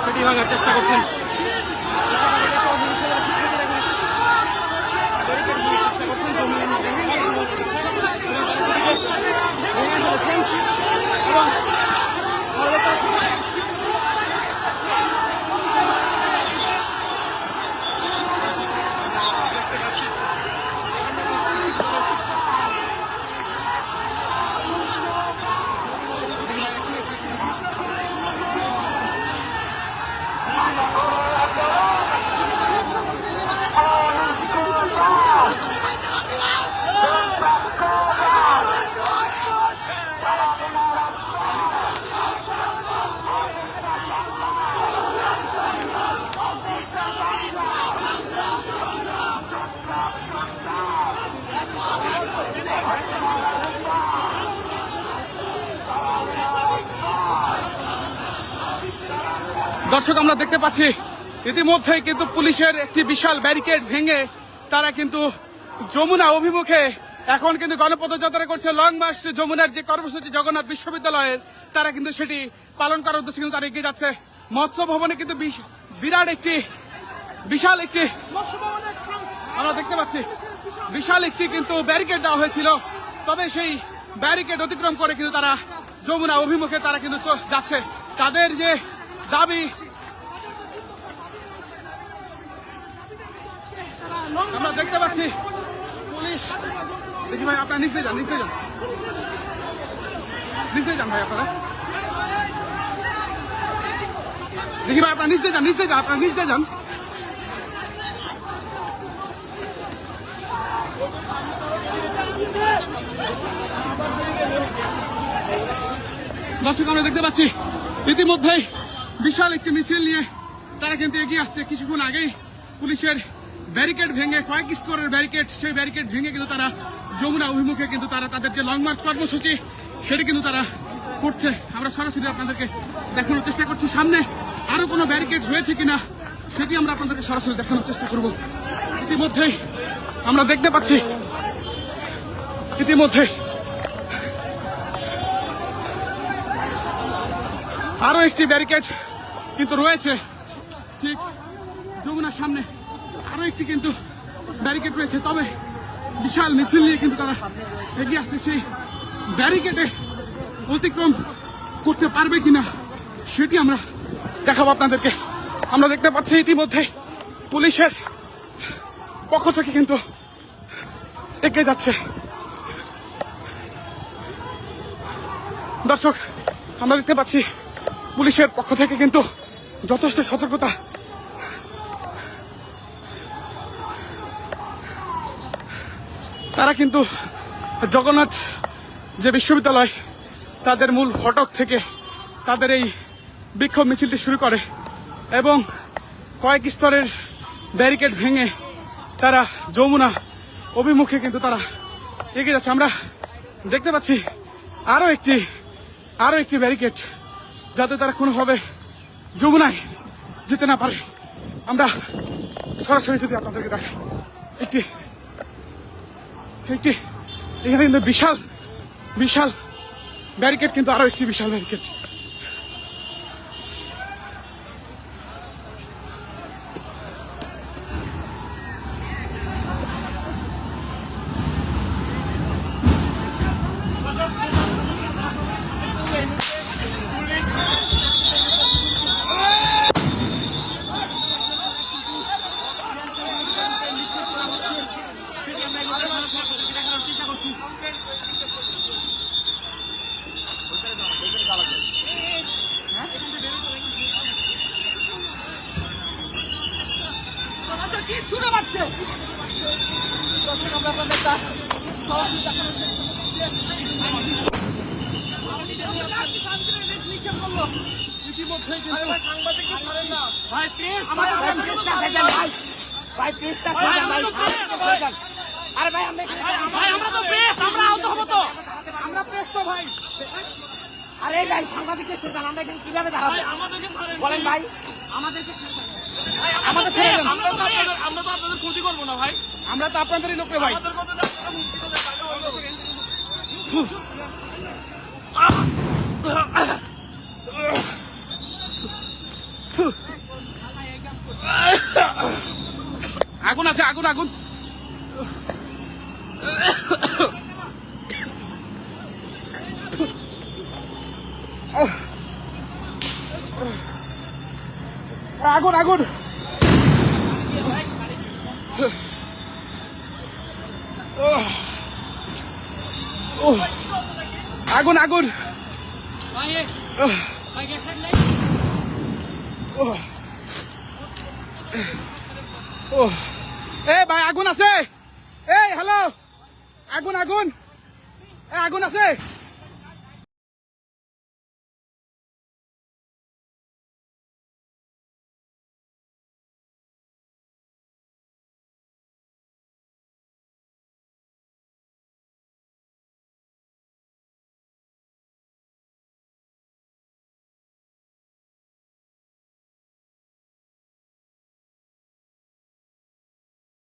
সেটি ভাঙার চেষ্টা করছেন। দর্শক, আমরা দেখতে পাচ্ছি ইতিমধ্যেই কিন্তু পুলিশের একটি বিশাল ব্যারিকেড ভেঙে তারা কিন্তু যমুনা অভিমুখে এখন কিন্তু গণপদযাত্রা করছে। লং মার্চ যমুনার যে কর্মসূচি জগন্নাথ বিশ্ববিদ্যালয়ের, তারা কিন্তু সেটি পালন করার উদ্দেশ্যে কিন্তু তারা এগিয়ে যাচ্ছে। মৎস্য ভবনে কিন্তু বিরাট একটি বিশাল একটি আমরা দেখতে পাচ্ছি বিশাল একটি কিন্তু ব্যারিকেড দেওয়া হয়েছিল। তবে সেই ব্যারিকেড অতিক্রম করে কিন্তু তারা যমুনা অভিমুখে তারা কিন্তু যাচ্ছে। তাদের যে দাবি আমরা দেখতে পাচ্ছি পুলিশ। দেখি ভাই, আপনারা নিচে যান, নিচে যান, নিচে যান ভাই, আপনারা দেখি ভাই, আপনারা নিচে যান, নিচে যান, আপনারা নিচে যান। দর্শক, আমরা দেখতে পাচ্ছি ইতিমধ্যেই বিশাল একটি মিছিল নিয়ে তারা কিন্তু এগিয়ে আসছে। কিছুক্ষণ আগেই পুলিশের ব্যারিকেড ভেঙে, কয়েক স্তরের ব্যারিকেড, সেই ব্যারিকেড ভেঙে কিন্তু তারা যমুনা অভিমুখে কিন্তু তারা তাদের যে লং মার্চ কর্মসূচি সেটি কিন্তু তারা করছে। আমরা সরাসরি আপনাদেরকে দেখানোর চেষ্টা করছি সামনে আরো কোনো ব্যারিকেড রয়েছে কিনা সেটি আমরা আপনাদেরকে সরাসরি দেখানোর চেষ্টা করব। ইতিমধ্যেই আমরা দেখতে পাচ্ছি ইতিমধ্যেই আরো একটি ব্যারিকেড কিন্তু রয়েছে ঠিক যমুনার সামনে। আরো একটি কিন্তু ব্যারিকেড রয়েছে। তবে বিশাল মিছিল নিয়ে কিন্তু তারা এগিয়ে আসছে। সেই ব্যারিকেডে অতিক্রম করতে পারবে কিনা সেটি আমরা দেখাবো আপনাদেরকে। আমরা দেখতে পাচ্ছি ইতিমধ্যে পুলিশের পক্ষ থেকে কিন্তু এগিয়ে যাচ্ছে। দর্শক, আমরা দেখতে পাচ্ছি পুলিশের পক্ষ থেকে কিন্তু যথেষ্ট সতর্কতা। তারা কিন্তু জগন্নাথ যে বিশ্ববিদ্যালয়, তাদের মূল ফটক থেকে তাদের এই বিক্ষোভ মিছিলটি শুরু করে এবং কয়েক স্তরের ব্যারিকেড ভেঙে তারা যমুনা অভিমুখে কিন্তু তারা এগিয়ে যাচ্ছে। আমরা দেখতে পাচ্ছি আরো একটি ব্যারিকেড, যাতে তারা কোনোভাবে যমুনায় যেতে না পারে। আমরা সরাসরি যদি আপনাদেরকে দেখাই, একটি এখানে কিন্তু বিশাল ব্যারিকেড, কিন্তু আরো একটি বিশাল ব্যারিকেড। ছুটে মারছে। আপনার নেতা সরাসরি দেখানোর চেষ্টা করছে। ইতিমধ্যেই কিন্তু সাংবাদিককে ছাড়েন না ভাই, প্লিজ আমাদের প্রেসটা দেন ভাই, ভাই প্রেসটা দেন ভাই, আরে ভাই আমরা তো প্রেস, আমরা আহত হব তো, আমরা প্রেস তো ভাই। আরে ভাই সাংবাদিককে ছেড়ে আমরা এখানে কিভাবে দাঁড়াবো? আমাদেরকে ছাড়েন বলেন ভাই, আমাদেরকে আমাদের ছেড়ে দেন। আমরা তো আপনাদের ক্ষতি করবো না ভাই, আমরা তো আপনাদেরই লোক রে ভাই। আগুন আছে, আগুন আগুন। আগুন আগুন আগুন আগুন এ ভাই আগুন আছে, এই হ্যালো, আগুন আগুন, আগুন আছে।